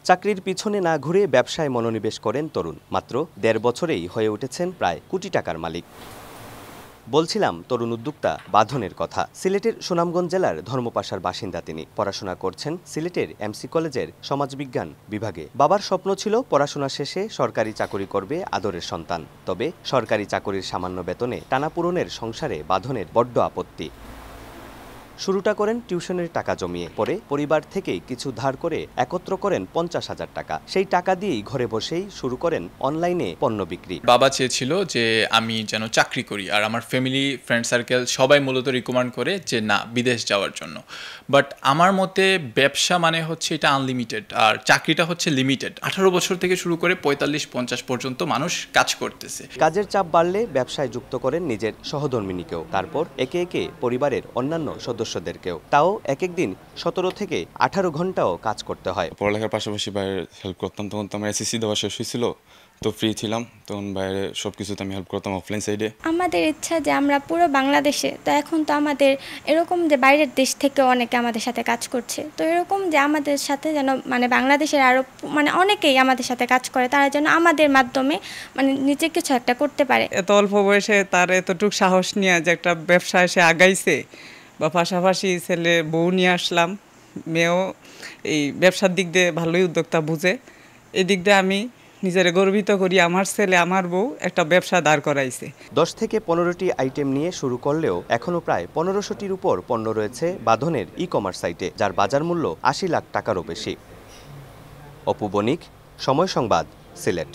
চাকরির পিছনে না ঘুরে ব্যবসায় মনোনিবেশ করেন তরুণ। মাত্র ১.৫ বছরেই হয়ে উঠেছেন প্রায় কোটি টাকার মালিক। বলছিলাম তরুণ উদ্যোক্তা বাঁধনের কথা। সিলেটের সুনামগঞ্জ জেলার ধর্মপাশার বাসিন্দা তিনি। পড়াশোনা করছেন সিলেটের এমসি কলেজের সমাজবিজ্ঞান বিভাগে। বাবার স্বপ্ন ছিল পড়াশোনা শেষে সরকারি চাকরি করবে আদরের সন্তান। তবে সরকারি চাকরির সামান্য বেতনে টানাপূরণের সংসারে বাঁধনের বড্ড আপত্তি। শুরুটা করেন টিউশনের টাকা জমিয়ে, পরে পরিবার থেকেই কিছু ধার করে একত্র করেন ৫০,০০০ টাকা। সেই টাকা দিয়েই ঘরে বসেই শুরু করেন অনলাইনে পণ্য বিক্রি। বাবা চেয়েছিল যে আমি যেন চাকরি করি, আর আমার ফ্যামিলি ফ্রেন্ড সার্কেল সবাই মূলত রিকমেন্ড করে যে না, বিদেশ যাওয়ার জন্য। বাট আমার মতে ব্যবসা মানে হচ্ছে এটা আনলিমিটেড, আর চাকরিটা হচ্ছে লিমিটেড। ১৮ বছর থেকে শুরু করে ৪৫-৫০ পর্যন্ত মানুষ কাজ করতেছে। কাজের চাপ বাড়লে ব্যবসায় যুক্ত করেন নিজের সহধর্মিণীকেও, তারপর একে একে পরিবারের অন্যান্য সদস্যদেরকেও। তাও এক একদিন ১৭ থেকে ১৮ ঘন্টাও কাজ করতে হয়। পড়ালেখার পাশাপাশি বাইরে হেল্প করতাম। তখন তো আমার এসএসসি দেওয়া শেষ হয়েছিল, তো ফ্রি ছিলাম, তখন বাইরে সব কিছুতে আমি হেল্প করতাম অফলাইন সাইডে। আমাদের ইচ্ছা যে আমরা পুরো বাংলাদেশে, তো এখন তো আমাদের এরকম যে বাইরের দেশ থেকে অনেকে আমাদের সাথে কাজ করছে, তো এরকম যে আমাদের সাথে যেন বাংলাদেশের আরও অনেকেই আমাদের সাথে কাজ করে, তারা যেন আমাদের মাধ্যমে নিজে কিছু একটা করতে পারে। এত অল্প বয়সে তার এতটুকু সাহস নিয়ে যে একটা ব্যবসায় সে আগাইছে, বা পাশাপাশি ছেলে বউ নিয়ে আসলাম, মেয়েও এই ব্যবসার দিক দিয়ে ভালোই উদ্যোক্তা বুঝে। এই দিক দিয়ে আমি নিজের গর্বিত করি, আমার ছেলে আমার বউ একটা ব্যবসা দাঁড় করাইছে। ১০ থেকে ১৫টি আইটেম নিয়ে শুরু করলেও এখনও প্রায় ১৫০০টির উপর পণ্য রয়েছে বাঁধনের ই-কমার্স সাইটে, যার বাজার মূল্য ৮০ লাখ টাকারও বেশি। অপু বণিক, সময় সংবাদ, সিলেট।